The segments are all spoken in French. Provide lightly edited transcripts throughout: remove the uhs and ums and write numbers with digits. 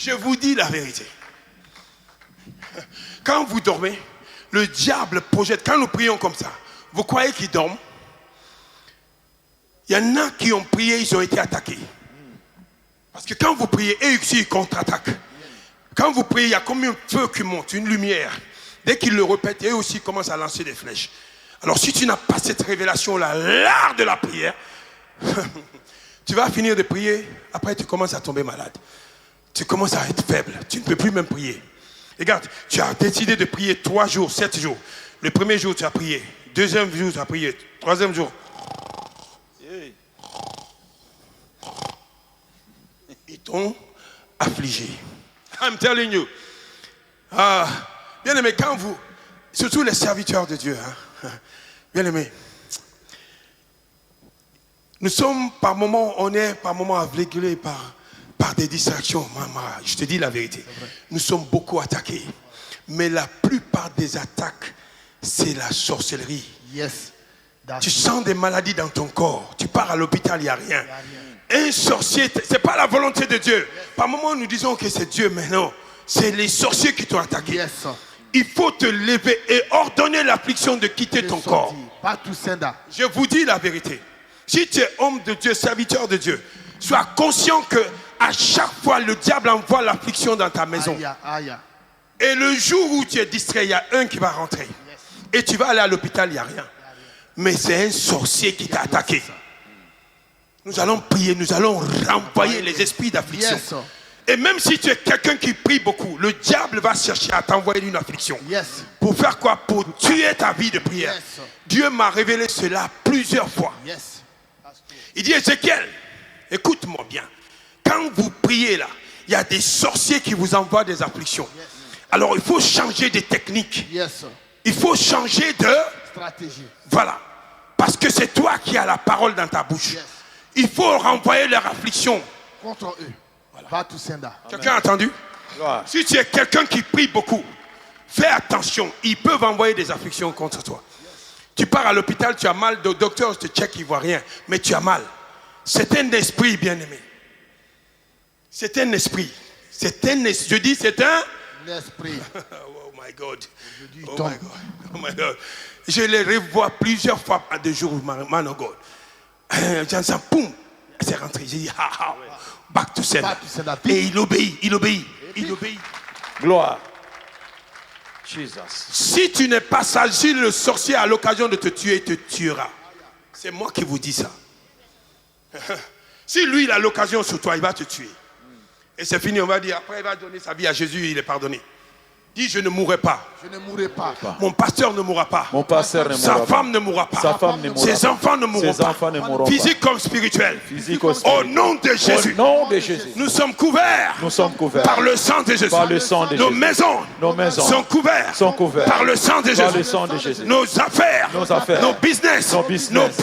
Je vous dis la vérité. Quand vous dormez, le diable projette. Quand nous prions comme ça, vous croyez qu'ils dorment? Il y en a qui ont prié, ils ont été attaqués. Parce que quand vous priez, eux aussi ils contre-attaquent. Quand vous priez, il y a comme un feu qui monte, une lumière. Dès qu'ils le répètent, eux aussi commencent à lancer des flèches. Alors si tu n'as pas cette révélation-là, l'art de la prière, tu vas finir de prier, après tu commences à tomber malade. Tu commences à être faible, tu ne peux plus même prier. Regarde, tu as décidé de prier 3 jours, 7 jours. Le premier jour, tu as prié. Deuxième jour, tu as prié. Troisième jour. Ils t'ont affligé. I'm telling you. Bien aimé, quand vous, surtout les serviteurs de Dieu, bien aimé, nous sommes par moments, on est par moments aveuglés par des distractions. Je te dis la vérité. Nous sommes beaucoup attaqués. Mais la plupart des attaques, c'est la sorcellerie. Yes. Tu sens des maladies dans ton corps. Tu pars à l'hôpital, il n'y a rien. Un sorcier, ce n'est pas la volonté de Dieu. Par moments, nous disons que c'est Dieu, mais non. C'est les sorciers qui t'ont attaqué. Yes. Il faut te lever et ordonner l'affliction de quitter ton corps. Je vous dis la vérité. Si tu es homme de Dieu, serviteur de Dieu, sois conscient que à chaque fois, le diable envoie l'affliction dans ta maison. Et le jour où tu es distrait, il y a un qui va rentrer. Et tu vas aller à l'hôpital, il n'y a rien. Mais c'est un sorcier qui t'a attaqué. Nous allons prier, nous allons renvoyer les esprits d'affliction. Et même si tu es quelqu'un qui prie beaucoup, le diable va chercher à t'envoyer une affliction. Pour faire quoi? Pour tuer ta vie de prière. Dieu m'a révélé cela plusieurs fois. Il dit, Ézéchiel, écoute-moi bien. Quand vous priez là, il y a des sorciers qui vous envoient des afflictions. Alors il faut changer de technique. Il faut changer de stratégie. Voilà. Parce que c'est toi qui as la parole dans ta bouche. Il faut renvoyer leur affliction contre eux. Voilà. Quelqu'un a entendu? Si tu es quelqu'un qui prie beaucoup, fais attention. Ils peuvent envoyer des afflictions contre toi. Tu pars à l'hôpital, tu as mal, le docteur te check, il ne voit rien, mais tu as mal. C'est un esprit, bien-aimé. C'est un esprit. Je dis c'est un esprit. Oh my God. Oh my God. Oh my God. Je les revois plusieurs fois par 2 jours, man of God. J'entends, boum, c'est rentré. J'ai dit, back to sender. Et il obéit. Gloire. Jesus. Si tu n'es pas sage, si le sorcier a l'occasion de te tuer, il te tuera. C'est moi qui vous dis ça. Si lui, il a l'occasion sur toi, il va te tuer. Et c'est fini, on va dire, après il va donner sa vie à Jésus, il est pardonné. Dis, je ne mourrai pas. Je ne mourrai pas. Mon pasteur ne mourra pas. Mon pasteur ne mourra Sa femme ne mourra pas. Sa femme ne mourra Ses enfants ne mourront Ses enfants ne mourront pas. Physique comme spirituel. Physique aussi. Au nom de Jésus. Au nom de Jésus. Nous sommes couverts. Nous sommes couverts. Par le sang de Jésus. Par le sang de Nos Jésus. maisons. Nos maisons sont couverts. Sont couverts. Par le sang de Jésus. Par le sang de Jésus. Nos affaires. Nos affaires. Nos business. Nos business.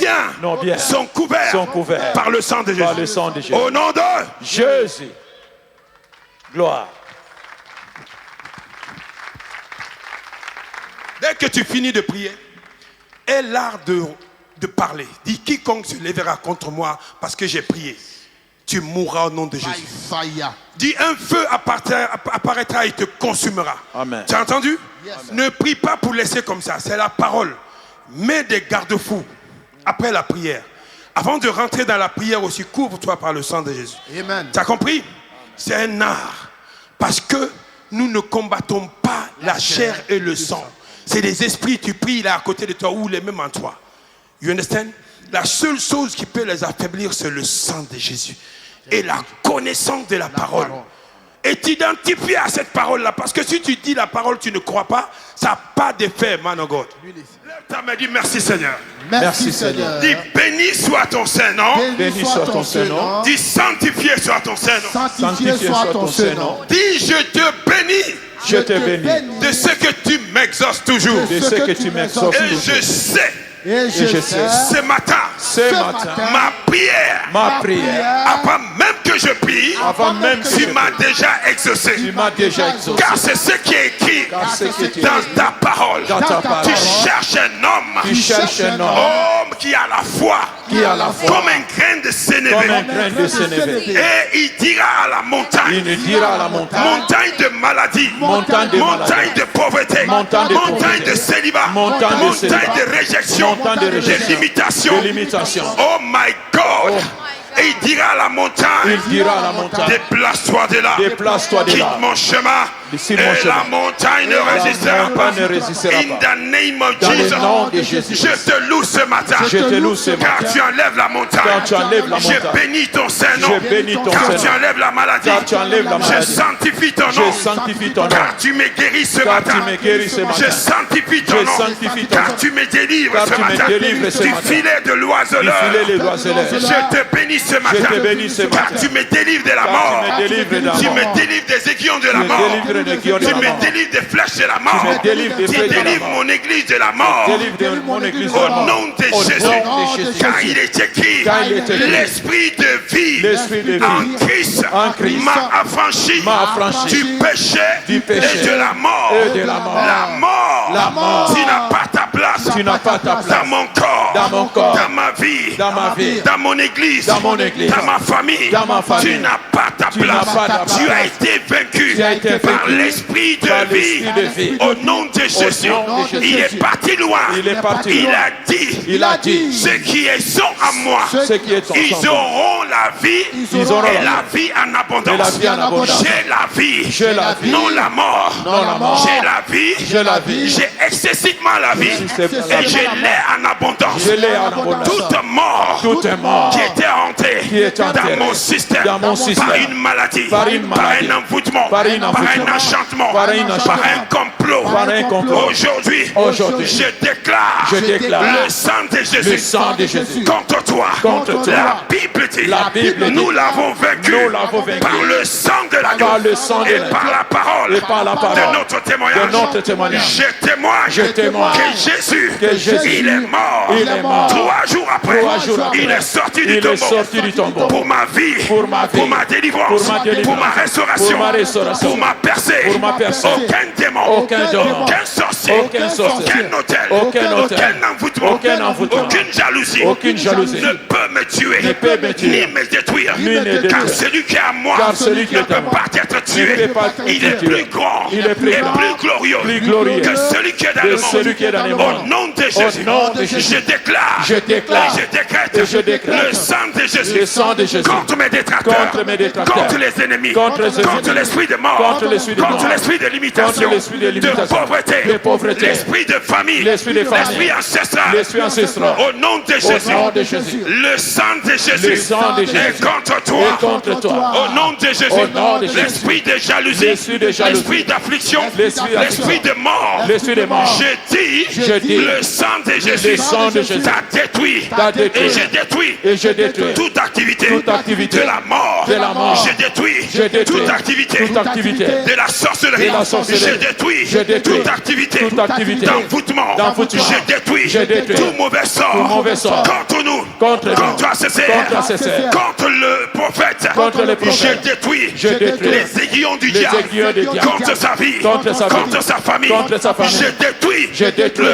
Nos biens. Sont couverts. Sont couverts. Par le sang de Jésus. Par le sang de Jésus. Au nom de Jésus. Gloire. Dès que tu finis de prier, aie l'art de parler. Dis, quiconque se lèvera contre moi parce que j'ai prié, tu mourras au nom de Jésus. Dis, un feu apparaîtra et te consumera. Amen. Tu as entendu? Yes. Ne prie pas pour laisser comme ça, c'est la parole. Mets des garde-fous après la prière. Avant de rentrer dans la prière aussi, couvre-toi par le sang de Jésus. Amen. Tu as compris? C'est un art. Parce que nous ne combattons pas la chair et le sang. C'est des esprits, tu pries, il est à côté de toi ou il est même en toi. You understand? La seule chose qui peut les affaiblir, c'est le sang de Jésus. Et la connaissance de la parole. Et t'identifier à cette parole-là. Parce que si tu dis la parole, tu ne crois pas, ça n'a pas d'effet, man of God. Lève-toi, mais dis merci Seigneur. Merci Seigneur. Dis béni soit ton Saint-Nom. Béni soit ton Saint-Nom. Dis sanctifié soit ton Saint-Nom. Sanctifié soit ton Saint-Nom. Dis je te bénis. Je te bénis. De ce que tu m'exauces toujours. De ce que tu m'exauces Et toujours. je sais. Et je sais. Ce matin. Ma prière. Avant même que je prie. Avant même que tu m'as déjà exaucé. Tu m'as déjà exaucé. Car c'est ce qui est écrit dans ta parole. Tu cherches un homme. Tu cherches un homme. Homme qui a la foi. Qui a la foi. Comme un grain de sénévé. Comme un grain de sénévé. Et il dira à la montagne. montagne, Il ne dira à la montagne, montagne de maladie, montagne de montagne maladie, de pauvreté, montagne de montagne pauvreté, de célibat, montagne de montagne célibat, de réjection, montagne de réjection, de limitation. de limitation. Oh my God! Et il dira à la montagne, Il dira à la montagne, déplace-toi de là, déplace-toi de quitte là. mon chemin, Quitte et mon chemin. la montagne ne La résistera pas. montagne ne résistera In pas. the name of Dans le Jesus, nom de Jésus. je te loue ce matin, Je te loue ce car matin. tu enlèves la montagne. Quand tu enlèves la Je montagne. bénis ton Saint-Nom, Je bénis ton car tu Saint-Nom. enlèves la maladie. Car tu enlèves la Je maladie. sanctifie ton Je nom, sanctifie ton nom. car tu me guéris ce Car matin. tu me guéris ce matin. Je sanctifie ton Je nom, sanctifie ton car nom. tu me délivres Car ce tu me matin délivres ce du matin. filet de l'oiseleur. Du filet de l'oiseleur. Je te bénis ce matin, te bénis ce car matin. tu me délivres de la Car mort. tu me délivres de la Tu mort. me délivres des aiguillons de la Tu me mort. délivres des aiguillons de Tu la me mort. délivres des flèches de la mort. me délivres des Tu flèches de la délivres mort. mon église de la mort. Délivre de mon église de Au la mort. nom de Au Jésus, nom de Jésus. car il est écrit, Car il est écrit, l'esprit de vie l'esprit de vie en Christ en Christ m'a affranchi du péché du péché et de la mort. et de la mort. La mort, tu n'as pas ta place, Tu n'as pas ta place dans mon corps, dans mon corps, dans ma vie, dans ma vie, dans mon église, dans mon église, dans ma famille. dans ma famille. Tu n'as pas ta Tu n'as place. pas ta Tu as place. été vaincu Tu as été par vaincu l'esprit par de vie. l'esprit de vie. Au nom de Jésus, nom de Jésus. il est parti loin. Il est parti Il loin. a dit, Il a dit, ceux qui sont à moi, ceux qui sont ils en moi, auront la vie ils auront et la la vie en et la abondance. vie en abondance. J'ai la vie, J'ai la vie, non la mort. non la mort. J'ai la vie, J'ai la vie, j'ai excessivement la vie Excessivement. et je l'ai en abondance. je l'ai en abondance. Toute mort Tout est mort qui était entrée dans mon système, dans mon système, par une maladie, par une maladie, un envoûtement, par un enchantement, par un enchantement, par un complot. par un complot. Aujourd'hui, Aujourd'hui, je déclare, je déclare le sang de Jésus, le sang de Jésus contre toi. contre toi. La Bible dit, La Bible dit, nous l'avons vaincu, nous l'avons vaincu par le sang de l'agneau par le sang de et l'agneau par la parole, et par la parole de notre témoignage. de notre témoignage. Je témoigne, témoigne que que Jésus, il est mort. il est mort. 3 jours après, 3 jours après, il est sorti il du est tombeau. sorti du tombeau. Pour ma vie, Pour ma vie, pour ma délivrance, pour ma délivrance, pour ma restauration, pour ma restauration, pour ma percée. pour ma percée. Aucun démon, Aucun démon, aucun sorcier, aucun sorcier, aucun hôtel, aucun hôtel, aucun envoûtement, aucun envoûtement, aucune jalousie, aucune jalousie ne peut me tuer, ne peut me tuer, ni me détruire. ni me détruire. Car celui qui est à moi Car celui qui ne est à peut moi pas être tué. ne peut pas être Il est tué. plus grand Il est plus et grand, plus glorieux, que celui qui est dans que le celui qui est dans le monde. Au monde. nom de Jésus, nom de Jésus, je déclare, je déclare, je décrète, et je décrète le sang de Jésus, le sang de Jésus contre mes détracteurs, contre mes détracteurs, contre les ennemis, contre les ennemis, l'esprit de mort, contre l'esprit de contre mort, l'esprit de limitation, contre l'esprit de limitation, de pauvreté, l'esprit de famille, l'esprit de famille, l'esprit ancestral, l'esprit ancestral. au nom de Jésus, nom de Jésus, le sang de Jésus, le sang de Jésus est contre toi, et contre toi. au nom de Jésus, Au nom de Jésus. l'esprit de jalousie, L'esprit de jalousie, l'esprit d'affliction, l'esprit d'affliction, l'esprit de mort, l'esprit de mort. je dis, le sang de Jésus, le sang de Jésus t'a détruit, t'a détruit. et je détruis, Et je détruis toute activité, toute activité de la mort, de la mort. je détruis, Je détruis toute activité, toute activité de la sorcellerie, de la sorcellerie. je détruis toute activité, d'envoûtement, je détruis, Je détruis tout mauvais sort, contre nous, contre ACCR, contre le prophète, contre le prophète. je détruis, les aiguillons du les diable, aiguillons du diable. contre sa vie, Contre sa vie. contre sa famille, Contre sa famille. je détruis, le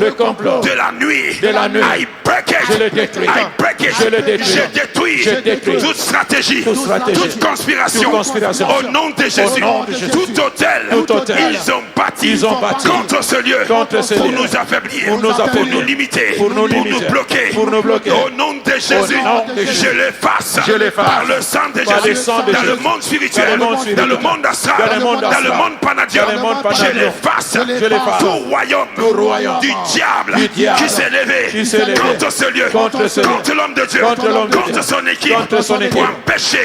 le complot de la nuit, de la nuit. I break it. Je le détruis. I break it. Je le détruis. Je détruis toute stratégie, toute conspiration, au nom de Jésus, nom de Jésus. tout hôtel, ils ont bâti contre ce lieu, pour lieu. nous affaiblir, Pour nous affaiblir. pour nous limiter, Pour nous limiter. pour nous bloquer. Pour nous bloquer. Au nom de Jésus, nom de Jésus. je l'efface par le sang de Par le Jésus, sang de dans Jésus. le monde spirituel, Dans le monde spirituel. dans le monde astral, Dans le monde dans astral. le monde panadion, Dans le monde je panadion. l'efface, Je l'efface. tout royaume, royaume du diable, du diable qui s'est levé, qui s'est levé contre ce lieu, contre ce lieu, contre l'homme de Dieu, contre l'homme de contre Dieu, son équipe, contre son équipe,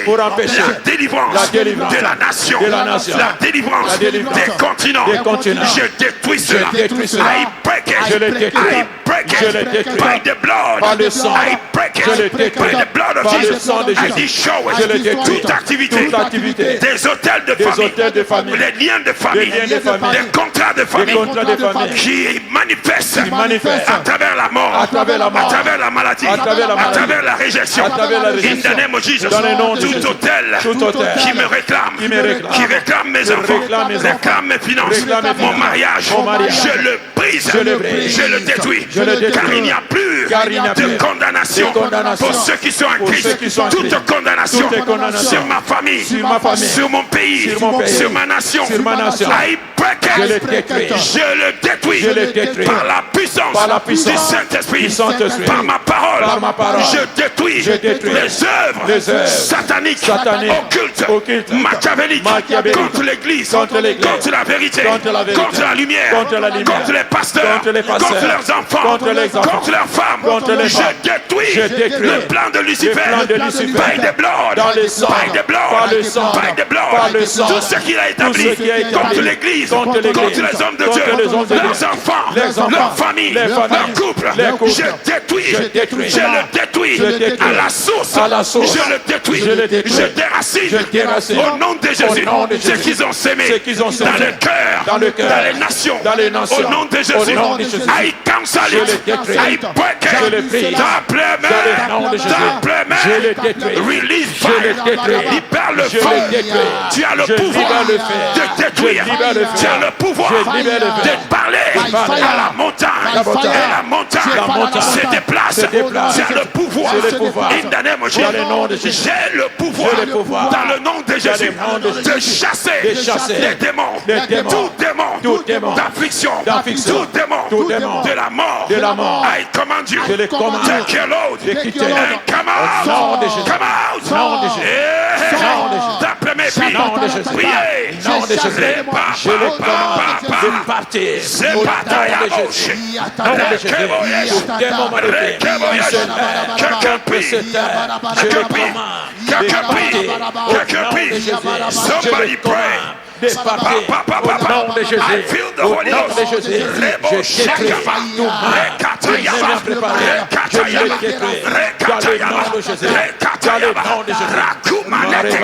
pour empêcher la délivrance de la nation, de la nation, la délivrance des continents, je détruis cela, détruis cela. I break it, Je le détruis. I break it, Je le détruis. by the blood, Par le sang. I break it, Je le détruis. by the blood of Par le Jesus, sang de I Jésus. destroy Je le détruis. toute activité, Toute activité. des hôtels de hôtels de famille. les liens de famille, Les liens de famille. des contrats de famille, contrats de famille. qui manifestent manifestent à travers la mort, à travers la mort, à travers la maladie, à travers la à maladie, travers la réjection, à travers la réjection. in the name of Jesus, Dans le nom de tout Jésus. hôtel, Tout hôtel qui me réclame, qui réclame mes enfants, réclame mes enfants, réclame mes finances, réclame mes mon finances, mariage, mon mariage. je le brise, Je le brise. je le détruis, Je le détruis. car il n'y a plus de condamnation pour ceux qui sont en Christ. Toute condamnation sur ma famille, sur mon pays, sur ma nation. I break it. Je le détruis par la puissance du Saint-Esprit, par ma parole. Je détruis les œuvres sataniques, occultes, machiavéliques, contre l'Église, contre la vérité, contre la lumière, contre les pasteurs, contre leurs enfants, contre leurs femmes. Je détruis le plan de Lucifer, by the blood, by the blood, by the blood. Tout ce qu'il a établi contre l'Église, contre les hommes de Dieu, leurs enfants, leurs familles, leurs couples. Je le détruis à la source. Je le détruis, je déracine au nom de Jésus ce qu'ils ont sémé dans le cœur, dans les nations, au nom de Jésus. I cancel it, I break it. Release fire, libère le feu. Tu as le pouvoir de détruire, tu as le pouvoir de parler à la montagne, et la montagne se déplace. Tu as le pouvoir, in the name of Jesus. J'ai le pouvoir dans le nom de Jésus de chasser les démons, tout démon d'affliction, tout démon de la mort. I command you, take your load and come out, come out. D'après mes filles, priez. C'est parti à gauche. Somebody pray. I feel the Holy Ghost. Rebo Shakaba, Rekatayaba, Rakumanete,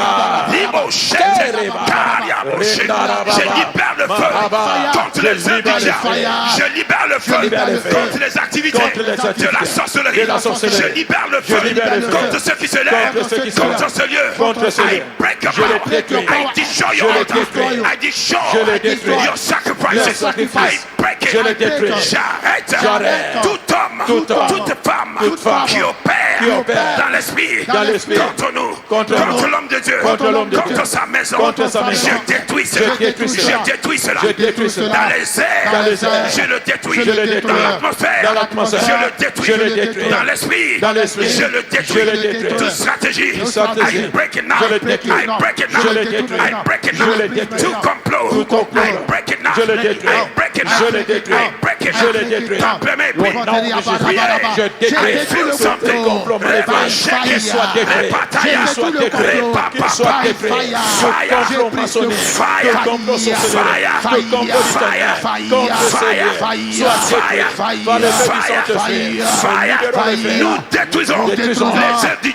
Libo Shete, je libère le feu contre les indigents. Je libère le feu contre les activités de la sorcellerie. Je libère le feu contre ceux qui se lèvent contre ce lieu. I break them out. I destroy your altar. I destroy your sacrifices. I break it. J'arrête tout homme, toute femme qui opère dans l'esprit contre nous, contre l'homme de Dieu, contre sa maison. Je détruis cela. Dans les airs, je le détruis. Dans l'atmosphère, je le détruis. Dans l'esprit, je le détruis. Toute stratégie, I break it now. I break it now. I break it now. Tout complot, I break it now. I break it now. I break it now. Temple mes pieds. Je détruis something. Qu'il soit détruit. Qu'il soit détruit. Nous détruisons les œuvres du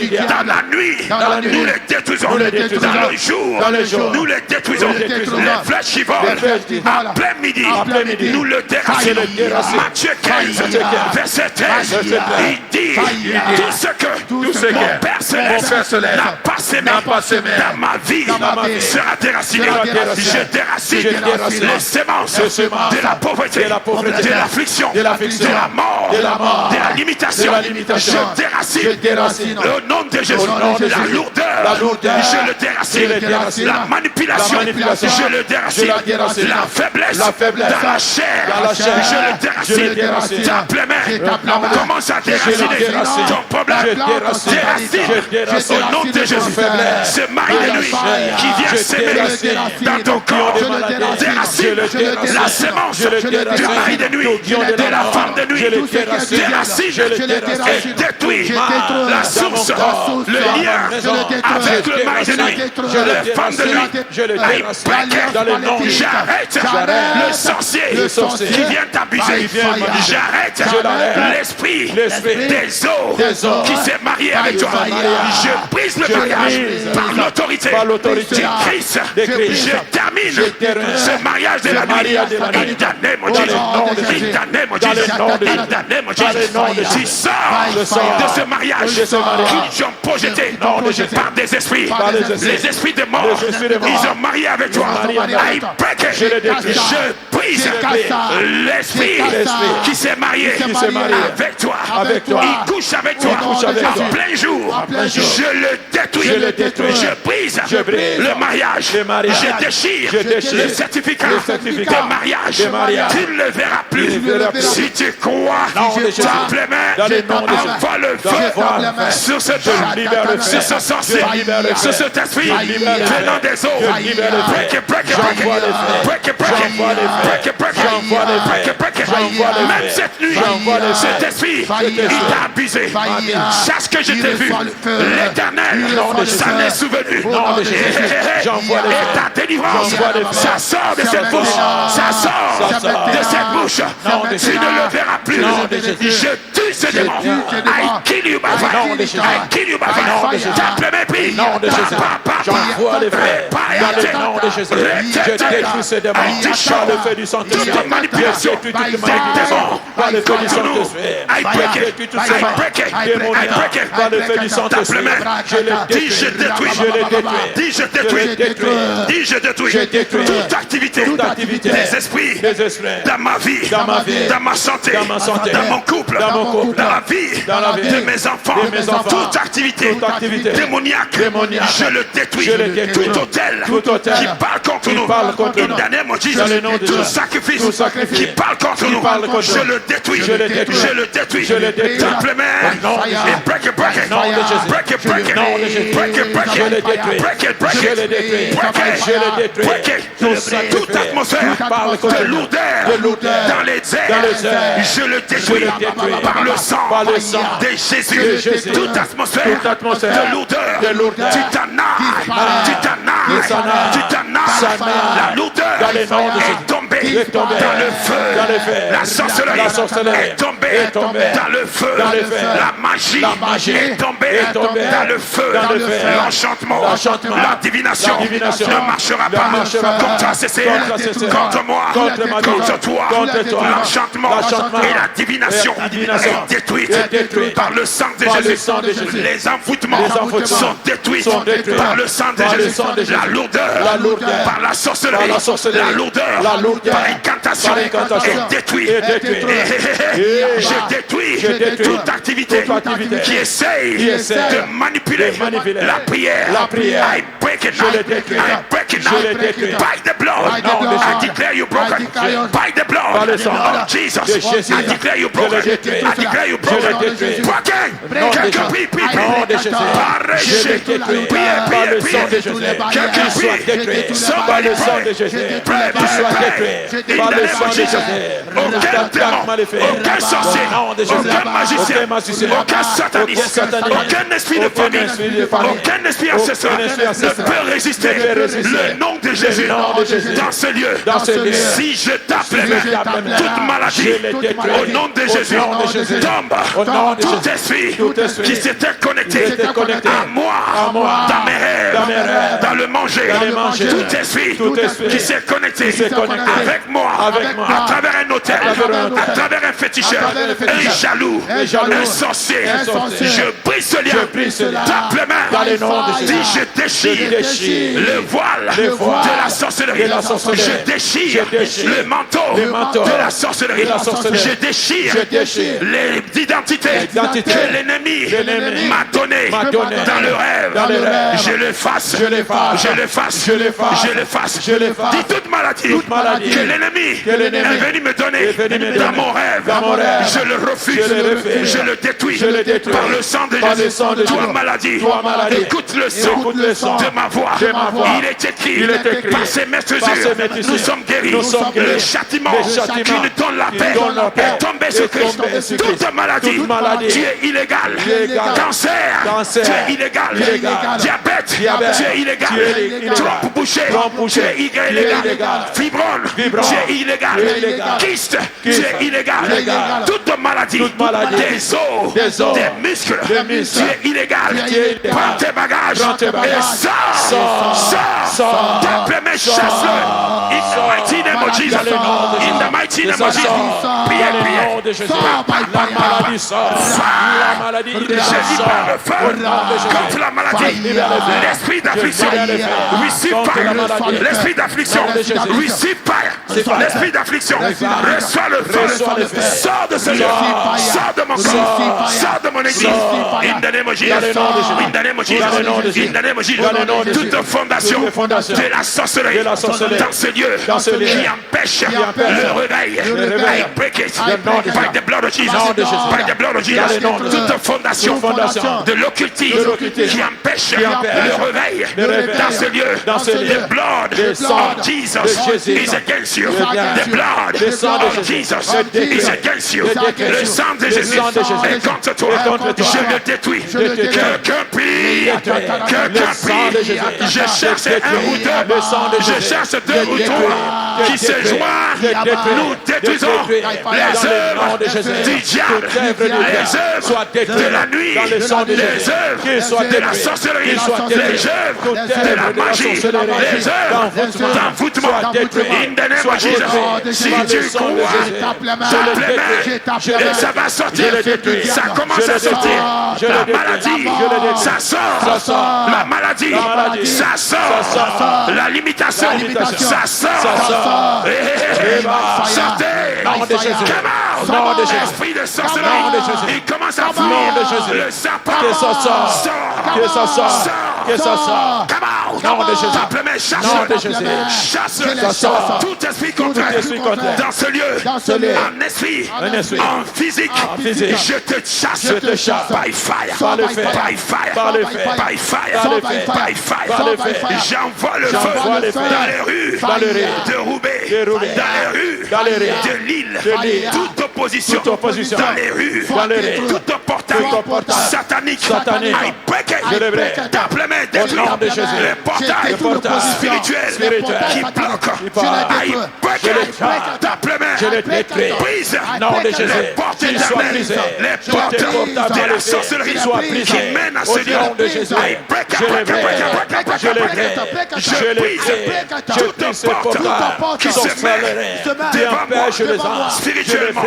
diable dans la nuit. Nous les détruisons dans le jour. Nous les détruisons. Les flèches qui volent à plein midi. Nous le déracinons. Matthieu 15, verset 13. Il dit tout ce que mon Père Céleste n'a pas sémé dans ma vie sera déraciné. Je déracine les semences de la pauvreté, de l'affliction, de la mort, de la limitation. Je déracine au nom de Jésus la lourdeur. Je le déracine. La manipulation. Je le déracine. La faiblesse dans la chair. Je le déracine. Ta pleine commence à déraciner ton problème. Déracine au nom de Jésus. Ce mari de nuit qui vient s'aimer dans ton corps. Déracine la sémence du mari de nuit, de la femme de nuit. Déracine et détruis la source, le lien avec le mari de nuit, la femme de nuit. J'arrête le sorcier qui vient t'abuser. J'arrête l'esprit des eaux qui s'est marié avec toi. Je brise le mariage par l'autorité du Christ. Je termine ce mariage de la nuit. In the name of Jesus. In the name of Jesus. In the name of Jesus. Tu sors de ce mariage qu'ils ont projeté par des esprits. Les esprits de mort, ils ont marié avec toi. I break it. Je brise brise l'esprit qui s'est marié avec toi. Il couche avec toi en plein jour. Je le détruis. Je brise le mariage. Je déchire le certificat de mariage. Tu ne le verras plus. Si tu crois, simplement envoie le feu sur ce temps, sur ce sorcier, sur cet esprit venant des eaux. Break it, break it, break it, break it, break it, break it, break it, break it, break it. Même cette nuit, cet esprit, il t'a abusé. Sache que je t'ai vu. L'Éternel s'en est souvenu. Et ta délivrance, ça sort de cette bouche. Ça sort de cette bouche. Tu ne le verras plus. Je tue ce démon. I kill you by fire. I kill you by fire. Tape le mépris. J'envoie les frères. Dans le nom de Jésus. Je détruis ce démon. Par le feu du Saint-Esprit. Toute manipulation des démons. Par le feu du Saint-Esprit. I break it. I break it. I break it. Par le feu du Saint-Esprit. Dis je détruis. Dis je détruis. Dis je détruis. Toute activité des esprits dans ma vie, dans ma santé, dans mon couple, dans la vie de mes enfants, toute activité démoniaque, je le détruis. Tout hôtel qui parle contre nous, in the name of Jesus, tout sacrifice qui parle contre nous, je le détruis. Je le détruis. Simplement, et break it, break it, break it, break it, break it, break it, break it, break it, break it. Toute atmosphère de lourdeur dans les airs, je le détruis par le sang de Jésus. Toute atmosphère de lourdeur, tu t'en ailles. La lourdeur est tombée dans le feu. La sorcellerie est tombée dans le feu. La magie est tombée dans le feu. L'enchantement, la divination ne marchera pas contre CCR, contre moi, contre toi. L'enchantement et la divination est détruite par le sang de Jésus. Les envoûtements sont détruits par le sang de Jésus. La lourdeur par la sorcellerie, la lourdeur par incantation est détruite. Je détruis toute activité qui essaye de manipuler la prière. I break it now. I break it now. By the blood, I declare you broken. By the blood of Jesus, I declare you broken. I declare you broken. Broken. Quelqu'un prie, quelqu'un prie. Somebody pray. Aucun démon, aucun sorcier, aucun magicien, aucun sataniste, aucun esprit de famille, aucun esprit ancestral ne peut résister le nom de Jésus dans ce lieu. Si je tape les mains, toute maladie au nom de Jésus tombe. Tout esprit qui s'était connecté à moi, dans mes rêves, dans le manger, tout esprit qui s'est connecté avec moi, à travers un hôtel, à travers un féticheur, un jaloux, un sorcier, je brise ce lien. Tape les mains. Dis je déchire le voile de la sorcellerie. Je déchire le manteau de la sorcellerie. Je déchire les identités que l'ennemi m'a données dans le rêve. Je le fasse. Dis toute maladie que l'ennemi est venu me donner dans mon rêve. Je le refuse. Je le détruis par le sang de Jésus. Toi maladie, écoute le son de ma voix. Il est écrit par ses mesures, nous sommes guéris. Le châtiment qui nous donne la paix est tombé sur Christ. Toute maladie, tu es illégal. Cancer, tu es illégal. Diabète, tu es illégal. Trompe bouchée, tu es illégal. Fibrome, tu es illégal. Kyste, tu es illégal. Toute maladie, des os, des muscles, tu es illégal. Prends tes bagages et sors. Sors. Tes chasse-le. In the mighty name of Jesus. In the mighty name of Jesus. Priez. La maladie sort. La maladie Je dis par le feu contre la maladie. L'esprit d'affliction. Receive fire. L'esprit d'affliction. Receive fire. L'esprit d'affliction. Reçois le feu. Sors de ce lieu. Sors de mon corps. Sors de mon église. In the name of Jesus. In the name of Jesus. In the name of Jesus. Toute fondation de la sorcellerie dans ce lieu qui empêche le réveil. I break it by the blood of Jesus. By the blood of Jesus. Toute fondation de l'occultisme qui empêche le réveil dans ce lieu. The blood of Jesus is against you. The blood of Jesus is against you. Le sang de Jésus est contre toi. Je le détruis. Quelqu'un prie. Quelqu'un prie. Je cherche un ou deux. Je cherche deux ou trois qui se joignent. Nous détruisons les œuvres du diable, les œuvres de la nuit, les œuvres de la sorcellerie, les œuvres de la magie, les œuvres d'envoûtement. In the name of Jesus. Si tu crois, tape les mains et ça va sortir. Ça commence à sortir. La maladie, ça sort. La maladie, ça sort. La limitation, ça sort. Sortez. Come out. Esprit de sorcellerie. Il commence à fuir. Le serpent sort. Come out. Tape les mains, chasse tout esprit contraire dans ce lieu. En esprit, en physique. Je te chasse by fire. J'envoie le feu dans les rues de Roubaix, dans les rues de Lille. Toute opposition dans les rues, tout portail satanique. I break it. Tape les mains, détruis les portails spirituels qui bloquent. I break it. Tape les mains, brise les portes éternelles, les portes de la sorcellerie qui mènent à ce lieu. I break it. Je brise toute porte qui se met devant moi spirituellement.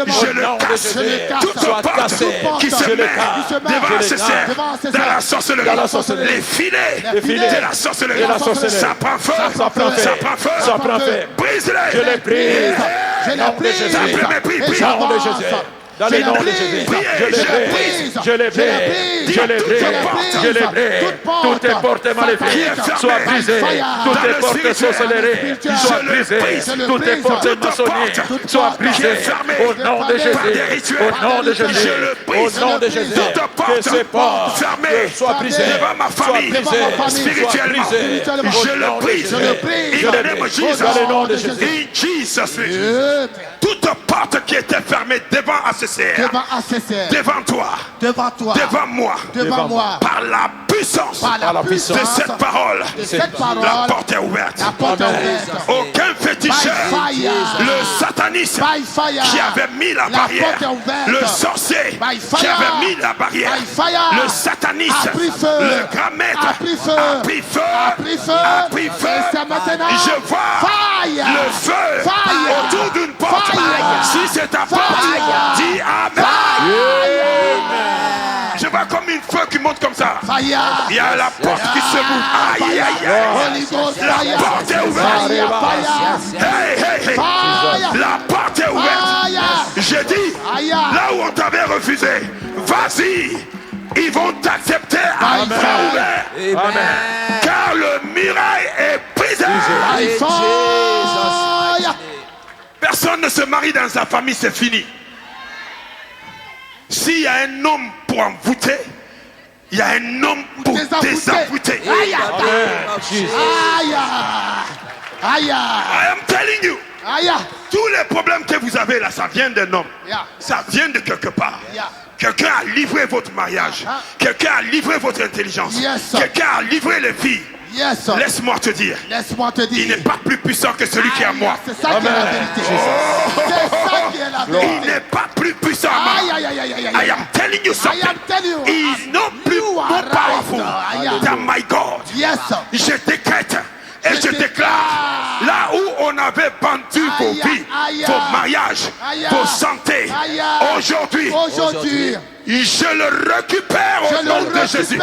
Je le casse. Toute porte qui se met devant ce cerf dans la sorcellerie. Les filets de la sorcellerie. Ça prend feu. Brise-les. Je les brise. Dans le nom de Jésus, je les brise. Toutes les portes maléfiques soient brisées. Toutes les portes sorcelleries soient brisées. Toutes les portes maçonniques soient brisées. Au nom de Jésus. Au nom de Jésus. Au nom de Jésus. Que ces portes soient brisées. Soient brisées. Spirituellement. Je le brise. Dans le nom de Jésus. In Jesus' name. Toute porte qui était fermée devant ACCR, devant toi, devant moi, par la puissance de cette parole, la porte est ouverte. Aucun féticheur, le satanisme qui avait mis la barrière, le sorcier qui avait mis la barrière, le satanisme, le grand maître a pris feu. Je vois le feu autour d'une porte. Si c'est ta porte, dis Amen. Je vois comme une feu qui monte comme ça. Il y a la porte qui se bouge. Aïe, aïe, aïe. La porte est ouverte. Hey. La porte est ouverte. Je dis, là où on t'avait refusé, vas-y. Ils vont t'accepter à bras ouverts. Car le mirail est brisé. Personne ne se marie dans sa famille, c'est fini. S'il y a un homme pour envoûter, il y a un homme pour désenvoûter. I am telling you. Tous les problèmes que vous avez là, ça vient d'un homme. Ça vient de quelque part. Quelqu'un a livré votre mariage. Quelqu'un a livré votre intelligence. Quelqu'un a livré les filles. Laisse-moi te dire, il n'est pas plus puissant que celui qui est à moi. C'est ça qui est la vérité. C'est ça qui est la vérité. Il n'est pas plus puissant à moi. I am telling you something. He is not plus more powerful than my God. Je décrète avait vendu vos vies, vos mariages, vos santé. Aujourd'hui, je le récupère au nom de Jésus.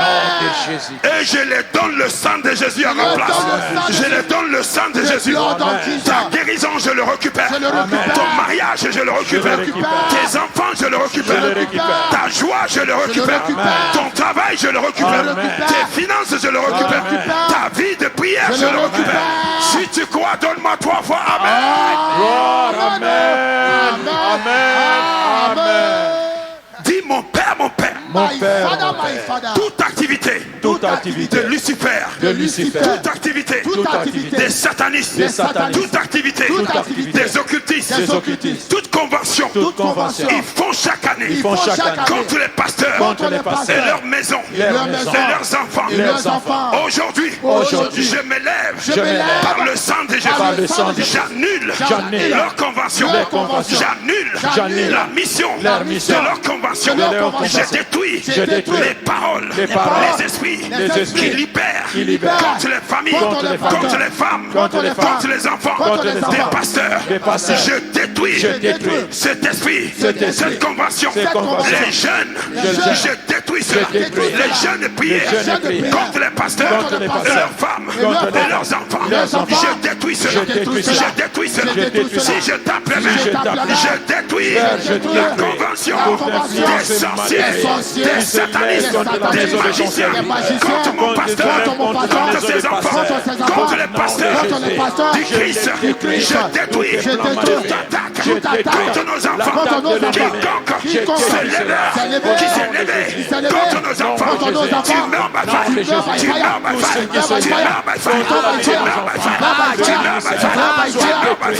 Et je les donne le sang de Jésus à ma place. Je les donne le sang de Jésus. Ta guérison, je le récupère. Ton mariage, je le récupère. Tes enfants, je le récupère. Ta joie, je le récupère. Ton travail, je le récupère. Tes finances, je le récupère. Ta vie de prière, je le récupère. Si tu crois, donne-moi 3 fois Amen. Amen. Amen. Amen. Dis mon Père, mon Père. Mon Père, toute activité de Lucifer, toute activité des satanistes, toute activité des occultistes, toute convention, ils font chaque année contre les pasteurs et leurs maisons et leurs enfants. Aujourd'hui, je m'élève par le sang de Jésus. J'annule leur convention. J'annule la mission de leur convention. Je détruis les paroles, les esprits qui libèrent contre les familles, contre les femmes, contre les enfants, des pasteurs. Je détruis cet esprit, cette convention. Les jeunes, je détruis cela. Les jeunes de prière contre les pasteurs, leurs femmes et leurs enfants. Je détruis cela. Je détruis cela. Si je tape les mains, je détruis la convention des sorciers, des satanistes, des magiciens, contre mon pasteur, contre ses enfants, contre les pasteurs du Christ. Je détruis toute attaque contre nos enfants. Quiconque s'est levé contre nos enfants, tu meurs ma femme, tu meurs ma femme, tu meurs ma femme, tu meurs ma femme, tu meurs ma femme, tu meurs ma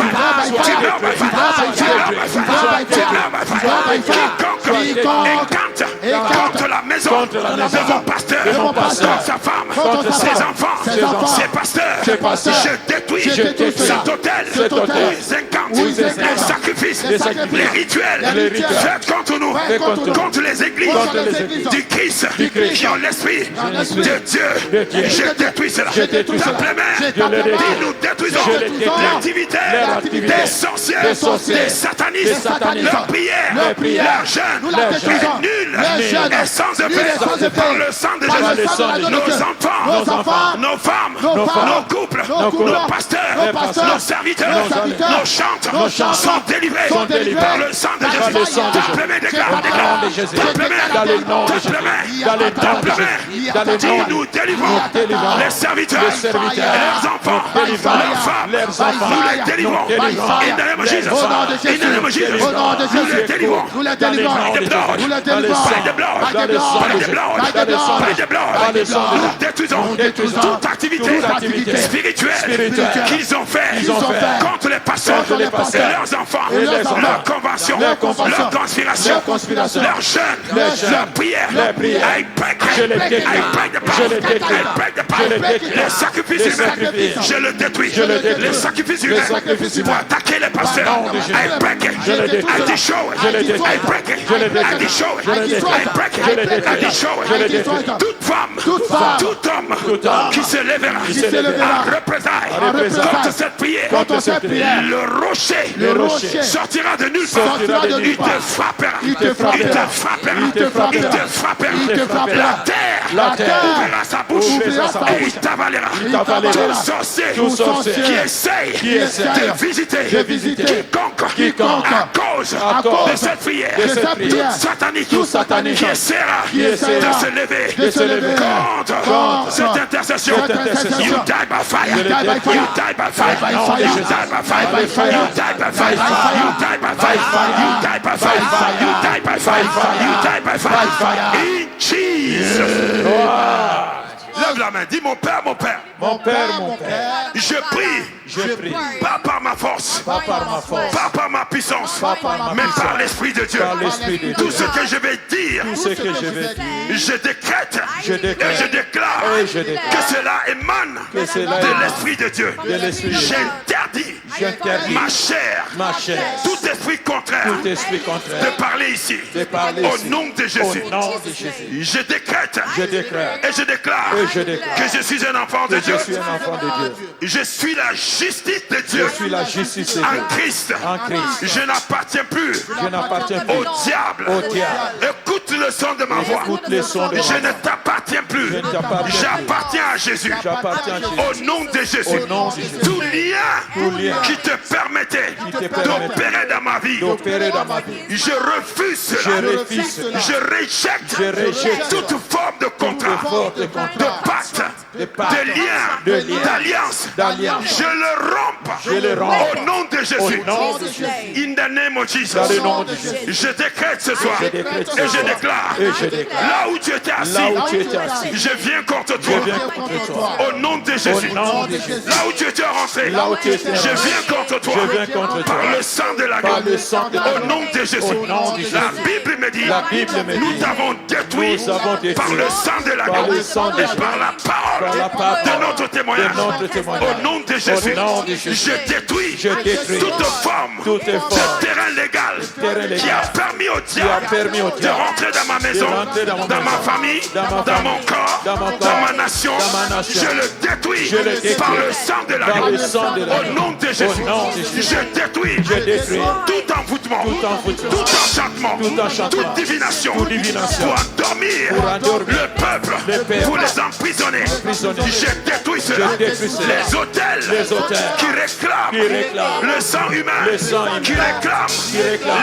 femme, tu meurs ma femme, tu meurs ma femme, tu meurs ma femme. Quiconque contre la maison de mon pasteur, contre sa femme, ses enfants, ses pasteurs, je détruis cet hôtel, les incantes, les sacrifices, les rituels faits contre nous, contre les églises du Christ qui ont l'esprit de Dieu. Je détruis cela. Tape les mains. Nous détruisons l'activité des sorciers, des satanistes, leur prière, leur jeûne est nulle et sans effet par le sang de Jésus. Nos enfants, nos femmes, nos couples, nos pasteurs, nos serviteurs, nos chantes sont délivrés par le sang de Jésus. Tape les mains, déclare. Tape les mains, tape les mains. Dis-nous délivrons les serviteurs et leurs enfants, leurs femmes. Nous les délivrons. In the name of Jesus. In the name of Jesus. Nous les délivrons. By the blood. By the blood. By the blood. By the blood. Nous détruisons toute activité spirituelle qu'ils ont fait contre les pasteurs et leurs enfants, leur convention, leur conspiration, leur jeûne, leur prière. I break the power. Les sacrifices humains, je le détruis. Les sacrifices humains pour attaquer les pasteurs. I break it. I destroy it. I break it. I destroy it. I break it. I destroy it. Toute femme, tout homme qui se lèvera à représailles contre cette prière, le rocher sortira de nulle part. Il te frappera. Il te frappera. La terre ouvrira sa bouche et il t'avalera. Tout sorcier qui essaye de visiter quiconque à cause de cette prière, toute satanique qui essaiera de se lever contre cette intercession. You die by fire. You die by fire. You die by fire. You die by fire. You die by fire. You die by fire. You die by fire. You die by fire. In Jesus. Lève la main, dis mon Père, mon Père. Mon Père, mon Père. Je prie. Pas par ma force. Pas par ma puissance. Mais par l'Esprit de Dieu. Tout ce que je vais dire. Je décrète. Et je déclare que cela émane de l'Esprit de Dieu. J'interdis ma chair, tout esprit contraire, de parler ici, au nom de Jésus. Je décrète et je déclare que je suis un enfant de Dieu. Je suis la justice de Dieu en Christ. Je n'appartiens plus au diable. Écoute le son de ma voix. Je ne t'appartiens plus. J'appartiens à Jésus. Au nom de Jésus. Tout lien qui te permettait d'opérer dans ma vie, je refuse cela. Je rejette toute forme de contrat, de pacte, de lien, d'alliance. Je le romps au nom de Jésus. In the name of Jesus. Je décrète ce soir et je déclare, là où tu étais assis, je viens contre toi. Au nom de Jésus. Là où tu étais rentré, je viens contre toi. Par le sang de l'agneau. Au nom de Jésus. La Bible me dit, nous t'avons détruit par le sang de l'agneau et par la parole de notre témoignage. Au nom de Jésus, je détruis toute forme de terrain légal qui a permis au diable de rentrer dans ma maison, dans ma famille, dans mon corps, dans ma nation. Je le détruis par le sang de l'agneau. Au nom de Jésus, je détruis tout envoûtement, tout enchantement, toute divination pour endormir le peuple, pour les emprisonner. Je détruis cela. Les autels qui réclament le sang humain, qui réclament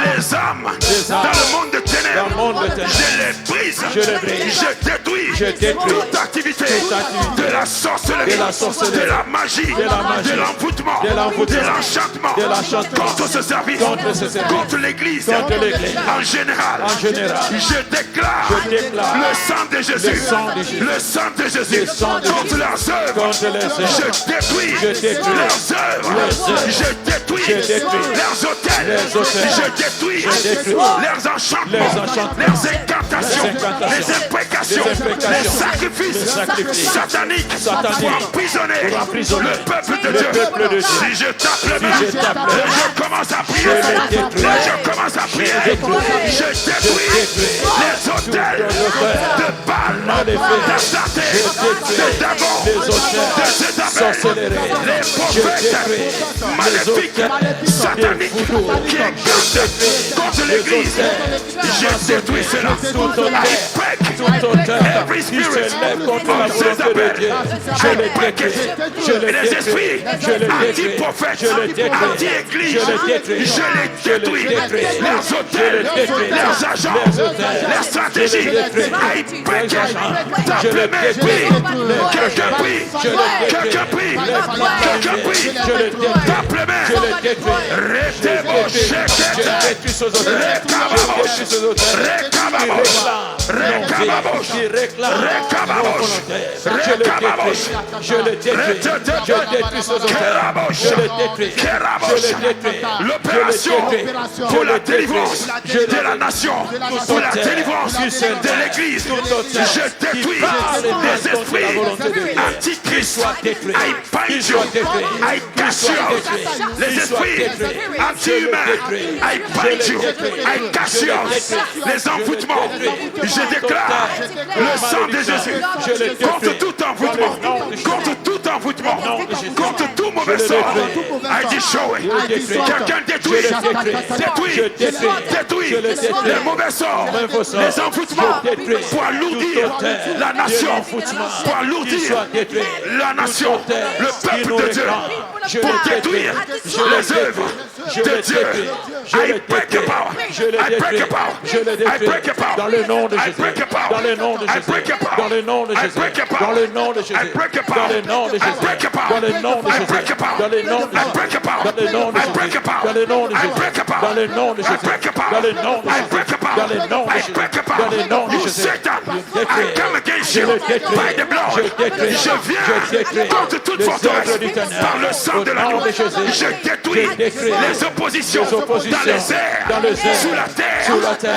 les âmes dans le monde de ténèbres. Je les brise. Je détruis toute activité de la sorcellerie, de la magie, de l'envoûtement, de l'enchantement contre ce service, contre l'église en général. Je déclare le sang de Jésus, le sang de Jésus contre leurs œuvres. Je détruis leurs œuvres. Je détruis leurs hôtels. Je détruis leurs enchantements, leurs incantations, les imprécations, les sacrifices sataniques pour emprisonner le peuple de Dieu. Si je tape le main, je commence à prier. Je commence à prier. Je détruis les hôtels de Baal, d'Astarté, de Dagon, de Jézabel, les prophètes maléfiques, sataniques qui incantent contre l'église. Je détruis cela. I break every spirit of Jézabel. I break it. Les esprits anti-prophètes, anti-église, je les détruis. Leurs hôtels, leurs agents, leurs stratégies. I break it. Tape mes esprits. Quelqu'un prie. Quelqu'un prie. Quelqu'un prie. Tape les mains. Retebo sheket. Je le détruis. Je détruis ce L'opération pour la délivrance de la nation, pour la délivrance de l'église. Je détruis les esprits antichrist. I bind you. I cast you out. Les esprits anti-humains. I bind you. I cast you out. Les envoûtements. Je déclare le sang de Jésus contre tout envoûtement, contre tout envoûtement, contre tout mauvais sort. I destroy. Quelqu'un détruit les mauvais sorts, les envoûtements pour alourdir la nation, pour alourdir la nation, le peuple de Dieu, pour détruire les œuvres de Dieu. I break your power. I break your power. I break your power. Dans le nom de Jésus. I break your power. Dans le nom de Jésus. I break your power. Dans le nom de Jésus. I break your power. Dans le nom de Jésus. I break your power. Dans le nom de Jésus. I break your power. Dans le nom de I Jésus. break your power. Dans le nom de I Jésus. break your power. Dans le nom de I Jésus. break your power. Dans le nom de I Jésus. break your power. Dans le nom de I Jésus. break your power. Dans le nom de I Jésus. break your power. Dans le nom de I Jésus. break your Dans power. le nom de You Jésus. Satan, I come against you by the blood. Je viens contre toute forteresse par le sang de l'agneau. Je détruis les oppositions dans les airs, sous la terre,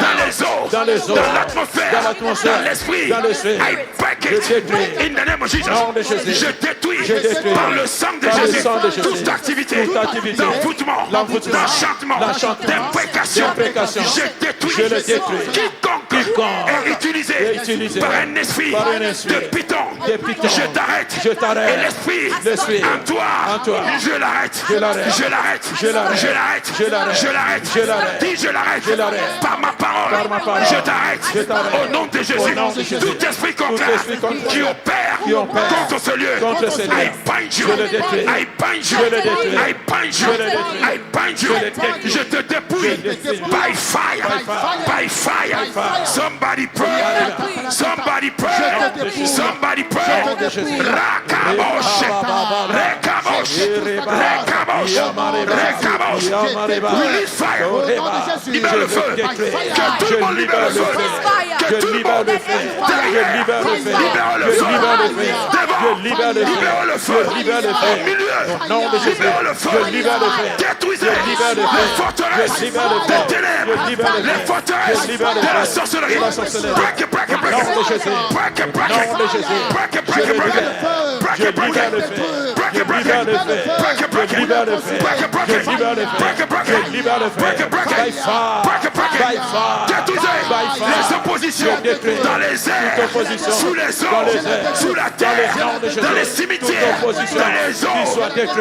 dans les eaux, dans l'atmosphère, dans l'esprit. I break it in the name of Jesus. Je détruis par le sang de Jésus toute activité d'envoûtement, d'enchantement, d'imprécation, je détruis quiconque est utilisé par un esprit de Python. Je t'arrête. Et l'esprit en toi, je l'arrête. Dis je l'arrête. Par ma parole, je t'arrête. Au nom de Jésus, tout esprit contraire qui opère contre ce lieu, I bind you. Je te dépouille by fire. Somebody pray. Rakabosh. Release fire. Libère le feu. Que tout le monde libère le feu. Que tout le monde libère le feu. Libère le feu. Au milieu. Libère le feu. Détruisez les forteresses des ténèbres. Les forteresses de la sorcellerie. Break it. Les oppositions dans les airs, sous les eaux, sous la terre, dans les cimetières, dans les eaux,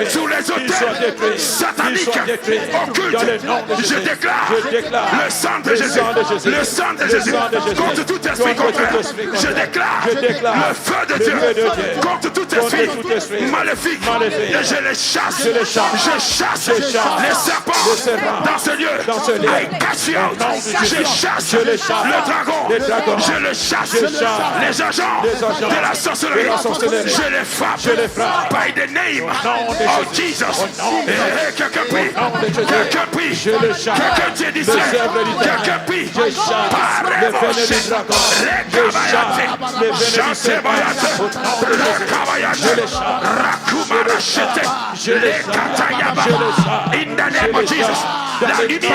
sous les hôtels sataniques, occultes. Je déclare le sang de Jésus, contre tout esprit contraire. Je déclare le feu de Dieu contre tout esprit maléfique. Et je les chasse. Je chasse les serpents dans ce lieu. I cast you out. Je chasse le dragon. Je le chasse. Les agents de la sorcellerie. Je les frappe. By the name of Jesus. Quelqu'un prie. Quelqu'un dit distrait. Quelqu'un prie. In the name of Jesus. La lumière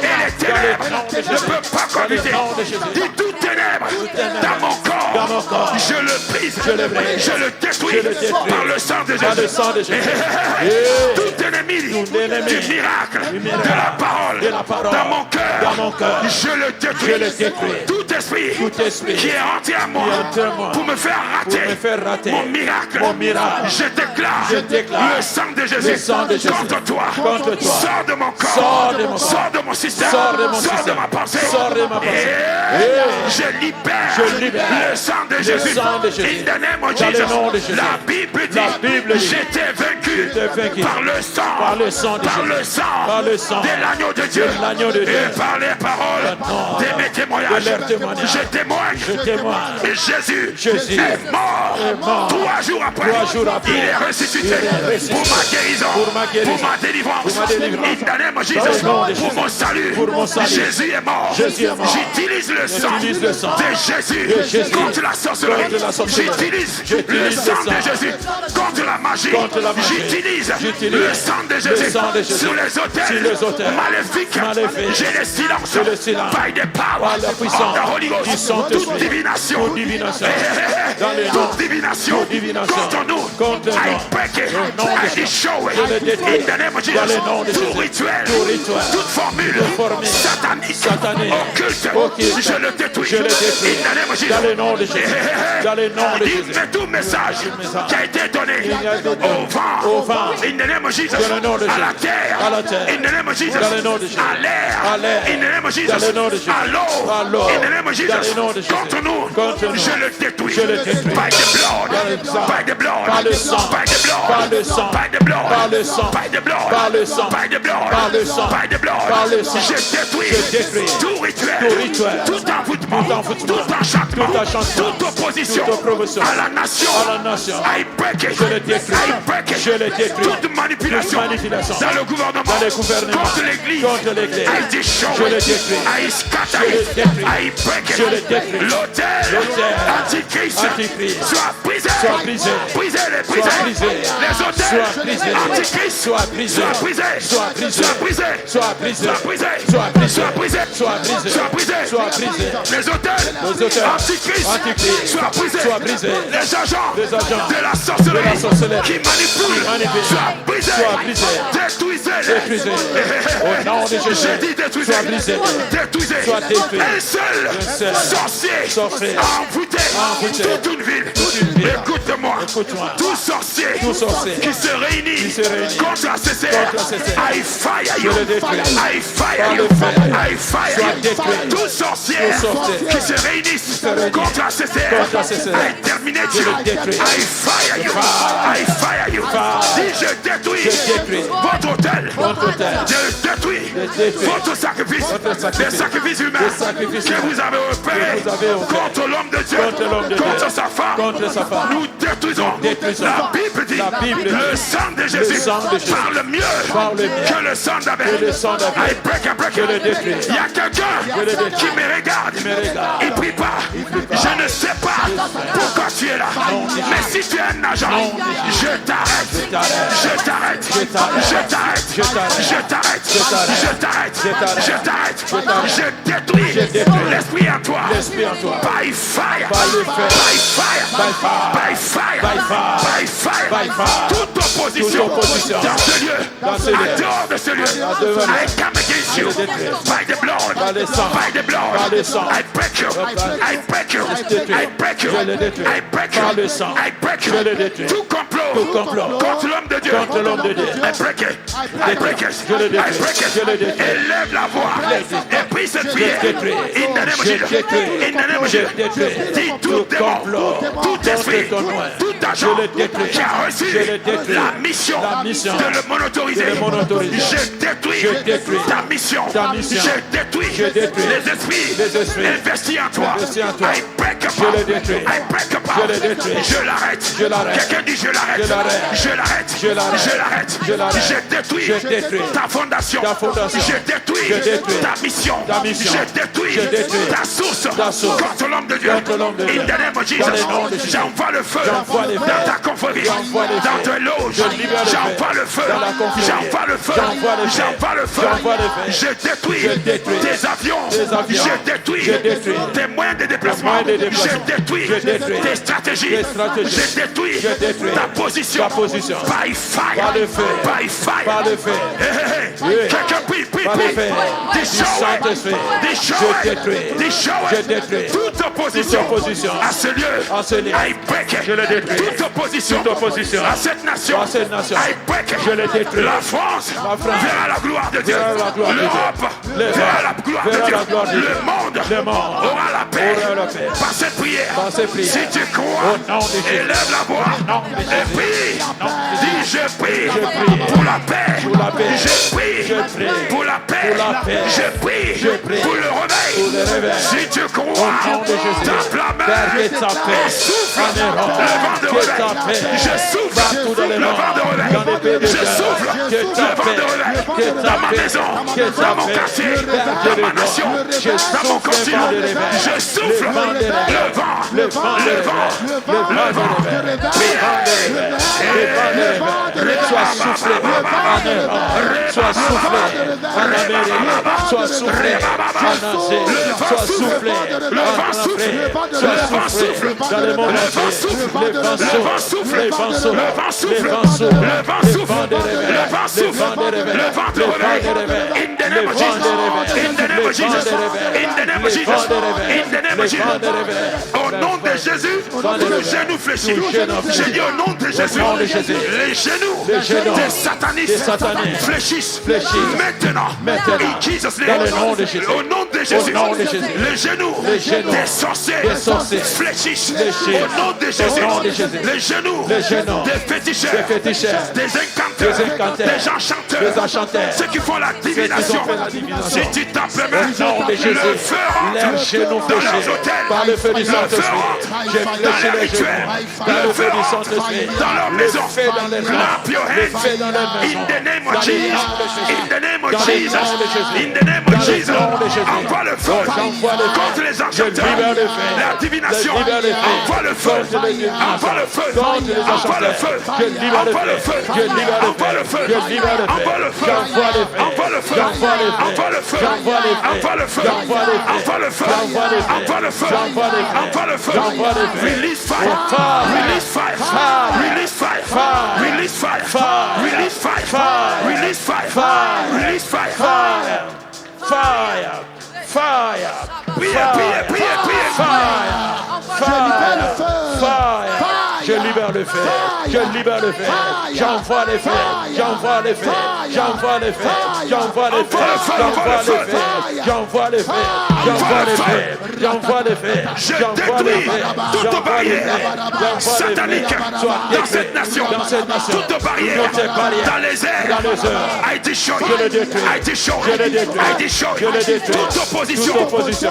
et les ténèbres ne peuvent pas cohabiter. Dis toute ténèbres dans mon corps. Je le brise. Je le détruis par le sang de Jésus. Tout ennemi du miracle, de la parole dans mon cœur, je le détruis. Tout esprit qui est entré à moi pour me faire rater mon miracle, je déclare le sang de Jésus contre toi. Sors de mon corps, sors de mon système, sors de ma pensée. Et je libère le sang de Jésus. In the name of Jesus. La Bible dit, j'étais vaincu par le sang de l'agneau de Dieu et par les paroles de mes témoignages. Je témoigne. Et Jésus est mort. 3 jours après, il est ressuscité pour ma guérison, pour ma délivrance. In the name of Jesus. Pour mon salut. Jésus est mort. J'utilise le sang de Jésus contre la sorcellerie. J'utilise le sang de Jésus contre la magie. J'utilise le sang de Jésus sur les hôtels maléfiques. Je les silence by the power of the Holy Ghost. Toute divination contre nous, I break it, I destroy it. In the name of Jesus. Tout rituel, toute formule satanique, occulte, je le détruis. In the name of Jesus. Dans le nom de Jésus. Mais tout message qui a été donné au vent, in the name of Jesus, à la terre, in the name of Jesus, à l'air, in the name of Jesus, à l'eau, in the name of Jesus, contre nous, je le détruis. By the blood, par le sang, by the blood, par le sang, by the blood, par le sang, by the blood, par le sang, by the blood, par le sang, je détruis tout rituel, tout envoûtement, tout enchantement, toute opposition à la nation. I break it, je le détruis. Toute manipulation dans le gouvernement, contre l'église, I destroy, je le détruis. I scatter, I break it. L'autel antichrist soit brisé. Les hôtels antichrist soit brisé. Les hôtels antichrist soit brisé. Les agents de la sorcellerie qui manipulent Sois brisé. Détruisez. Au nom de Jésus. J'ai dit détruisez. Sois brisé. Détruisez. Sois détruit. Un seul sorcier a envoûté toute une ville. Écoute-moi. Tout sorcier qui se réunit contre la CCR. I fire you. I fire you. I fire you. Tout sorcier qui se réunissent contre la CCR. I terminate you. I fire you. I fire you. Si je détruis votre hôtel, je détruis votre sacrifice, les sacrifices humains que vous avez opérés contre l'homme de Dieu, contre sa femme. Nous détruisons. La Bible dit le sang de Jésus parle mieux que le sang d'Abel. I break. Il y a quelqu'un qui me regarde. Il prie pas. Je ne sais pas pourquoi tu es là. Mais si tu es un agent, je t'arrête. Je détruis l'esprit en toi. By fire. Toute opposition dans ce lieu, en dehors de ce lieu, I come against you by the blood. I break you. Tout complot contre l'homme de Dieu. I break it. Élève la voix et prie cette prière. In the name of Jesus. Dis tout démon, tout esprit, tout agent qui a reçu la mission de le monautoriser. Je détruis ta mission. Je détruis les esprits investis en toi. I break apart. Je l'arrête. Quelqu'un dit je l'arrête. Je détruis ta fondation. Je détruis ta mission. Je détruis ta source contre l'homme de Dieu. In the name of Jesus. J'envoie le feu dans ta confrérie, dans tes loges. J'envoie le feu. Je détruis tes avions. Je détruis tes moyens de déplacement. Je détruis tes stratégies. Je détruis ta position. By fire. Quelqu'un prie. Destroy toute opposition à ce lieu. I break it. Je le détruis. Toute opposition à cette nation. I break it. Je le détruis. La France verra la gloire de Dieu. L'Europe verra la gloire de Dieu. Le monde aura la paix. Par cette prière. Si tu crois, élève la voix et prie. Dis je prie pour la paix. Je prie pour la paix. Je prie pour le réveil. Si tu crois, tape la main et souffle le vent de réveil. Je souffle le vent de réveil. Je souffle le vent de réveil dans ma maison, dans mon quartier, dans ma nation, dans mon continent. Je souffle le vent. Sois soufflé en Europe, sois soufflé en Amérique, sois soufflé en Asie, sois soufflé en Afrique, sois soufflé dans le monde entier. Le vent souffle, le vent souffle, le vent souffle, le vent souffle, le vent souffle, le vent souffle, le vent de réveil. In the name of Jesus, in the name of Jesus, in the name of Jesus, in the name of Jesus. Au nom de Jésus, le genou fléchit. J'ai dit au nom de Jésus, les genoux des satanistes fléchissent. Maintenant, in Jesus name, au nom de Jésus, les genoux des sorciers fléchissent. Au nom de Jésus, les genoux des féticheurs, des incanteurs, des enchanteurs, ceux qui font la divination. Si tu tapes les mains, le feu rentre dans leurs hôtels, le feu rentre dans les rituels, le feu rentre dans leur maison. Clap your hands in the name of Jesus, in the name of Jesus, in the name of Jesus. Envoie le feu contre les enchanteurs, la divination. Envoie le feu, envoie le feu, envoie le feu, envoie le feu, envoie le feu, envoie le feu, Envoie le feu. Envoie le feu. Envoie le feu. Envoie le feu. Envoie le feu. Envoie le feu. Envoie le feu. Release fire. Release fire. Release fire. Release fire. Release fire. Release fire. Release fire. Fire. Fire. Priez. Fire. Je libère le feu. Je libère le feu. J'envoie les feux. J'envoie les feux. J'envoie les feux. J'envoie les feux. J'envoie les feux. J'envoie les feux. J'envoie les feux. Je détruis toute barrière satanique dans cette nation. Toute barrière dans les airs. I destroy. Toute opposition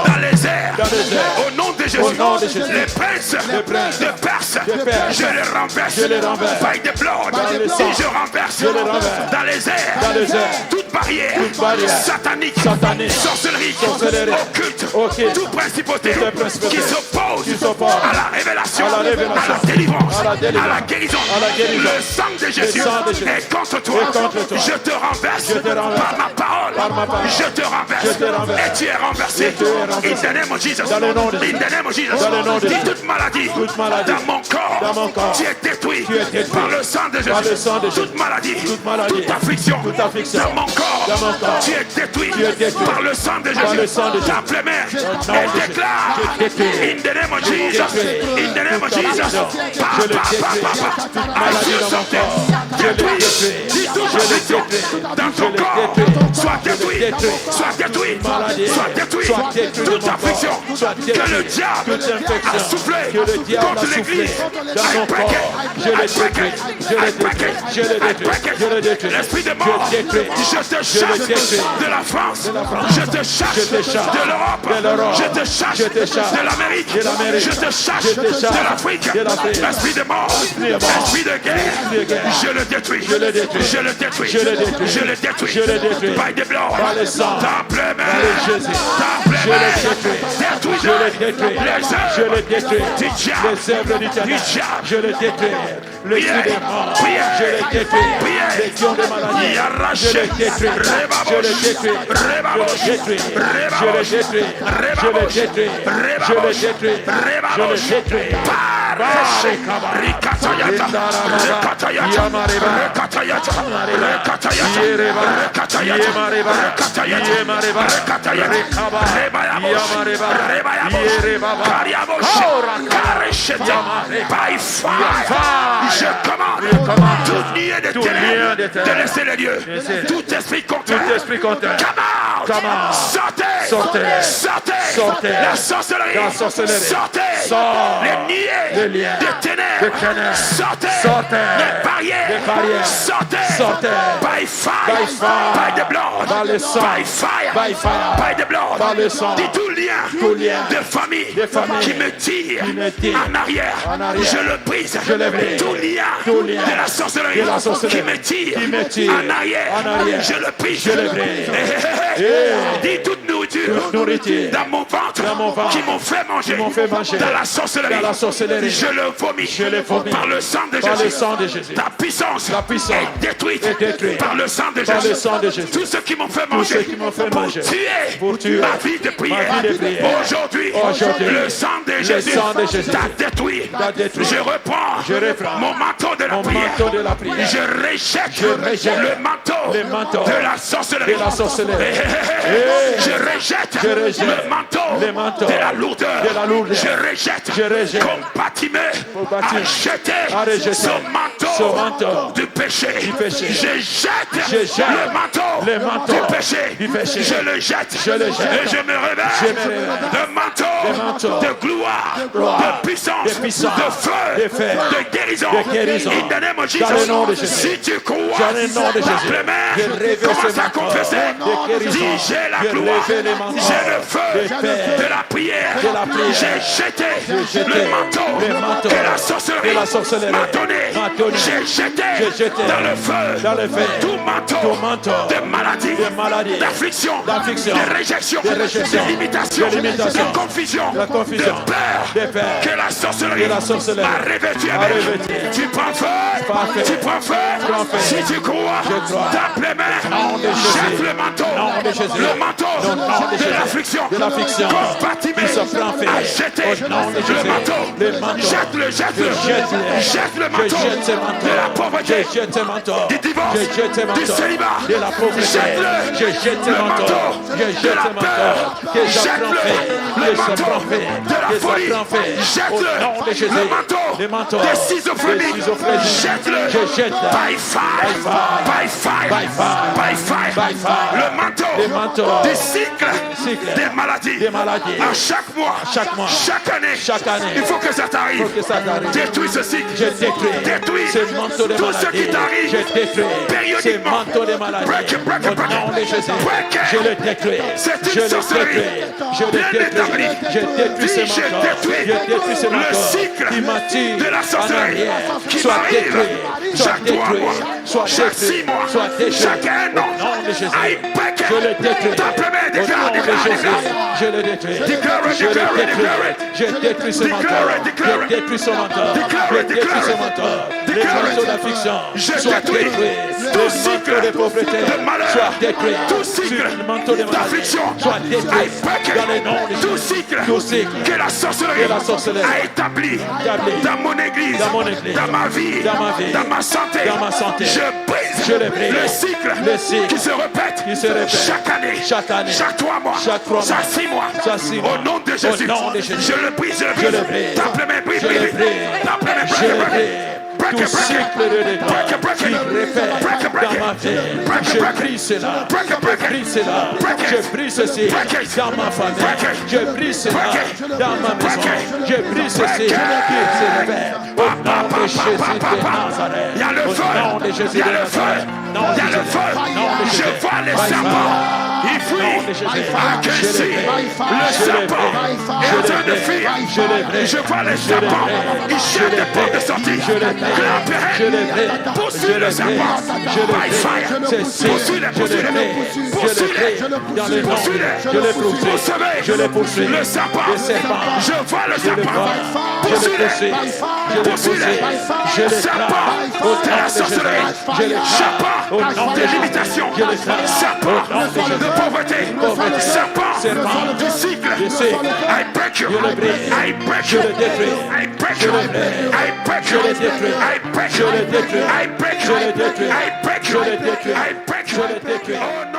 dans les airs. Au nom de Jésus. Les princes de Perse, je les renverse. By the blood. Si je renverse dans les airs toute barrière satanique, sorcellerie, occulte, toute principauté qui s'oppose à la révélation, à la délivrance, à la guérison. Le sang de Jésus est contre toi. Je te renverse par ma parole. Je te renverse et tu es renversé. In the name of Jesus. In the name of Jesus. Dis toute maladie dans mon corps, tu es détruit par le sang de Jésus. Toute maladie, toute affliction dans mon corps, tu es détruit par le sang de Jésus. Tape les mains et déclare in the name of Jesus. In the name of Jesus. Détruit. Dis toute affliction dans ton corps, soit détruit. Soit détruit. Soit détruit. Toute affliction que le diable a soufflé contre l'église. L'esprit de mort, je te chasse de la France, je te chasse de l'Europe, je te chasse de l'Amérique, je te chasse de l'Afrique. L'esprit de mort, l'esprit de guerre, je le détruis, je le détruis, by the blood. Tape les mains, détruis les œuvres du diable, je le détruis. L'esprit des morts, je le détruis. Les qui ont des maladies, je le détruis. Je le détruis. Je le détruis. Je le détruit. Je le détruit. Je le détruit. By fire, je commande tout lien de ténèbres de laisser le lieu. Tout esprit contraire, sortez, la sorcellerie, sortez, les niais de ténèbres, sortez, les barrières, sortez, by fire, by the blood, by fire, by the blood. Dis tout lien de famille qui me tire en arrière, je le brise. Tout lien de la sorcellerie qui me tire en arrière, je le brise. Dis toute nourriture dans mon ventre qui m'ont fait manger dans la sorcellerie, je le vomis par le sang de Jésus. Ta puissance est détruite par le sang de Jésus. Tous ceux qui m'ont fait manger pour tuer ma vie de prière, aujourd'hui le sang de Jésus t'a détruit. Je reprends mon manteau de la prière. Je rejette le manteau de la sorcellerie. Je rejette le manteau de la lourdeur. Je rejette comme Batimée a jeté son manteau du péché. Je jette le manteau du péché. Je le jette et je me réveille de manteau de gloire, de puissance, de feu, de guérison. In the name of Jesus. Si tu crois, tape les mains, commence à confesser. Dis, j'ai la gloire, j'ai le feu de la prière. J'ai jeté le manteau que la sorcellerie m'a donné. j'ai jeté dans le feu tout manteau de maladie, d'affliction, de réjection, de limitation, de confusion, de peur, que la sorcellerie a revêtu avec. Tu prends feu, si tu crois, tape les mains, jette le manteau de l'affliction, comme Bartimée a jeté le manteau, jette le manteau de la pauvreté, du divorce, du célibat, jette le manteau de la peur, jette le manteau de la folie, jette le manteau des schizophrénies, jette-le by fire, le manteau du cycle des maladies. À chaque mois, chaque année, il faut que ça t'arrive. Détruis ce cycle, détruis tout ce qui t'arrive périodiquement. Break it. Je le détruis. C'est une sorcellerie bien établie. Dis, je détruis le cycle de la sorcellerie qui m'arrive chaque 3 mois, chaque 6 mois, chaque 1 an. I break it. Tape les mains, déclare. Je le détruis. Je détruis ce manteau. Je détruis ce manteau. Les manteaux d'affliction soient détruits. Tout cycle de pauvreté de malheur, soit détruit. tout cycle d'affliction soit détruit dans les noms de tout cycle que la sorcellerie a établi dans mon église, dans ma vie, dans ma santé. Je brise le cycle qui se répète chaque année, chaque 3 mois, chaque 6 mois. Au nom de Jésus, je le brise. Tape les mains, brise. Tape les mains, tout cycle de dégâts qui répète dans ma vie, je brise cela, je brise ceci dans ma famille, je brise cela dans ma maison, je brise ceci qui se répète au nom de Jésus de Nazareth. Il y a le feu, il y a le feu, je vois les serpents. Il fuit le serpent est en train de fuir. Je vois les serpents. Il cherche des portes de sortie. Poursuis le serpent. By fire. Je le poursuis. Le serpent. Je vois le serpent. Poursuis-le. Serpent de la sorcellerie. Serpent de limitation. Serpent de pauvreté, serpent du cycle. I break you. I break you. I break you. I break you. I break you. I break you. I break you. I break you. I break you. Oh no.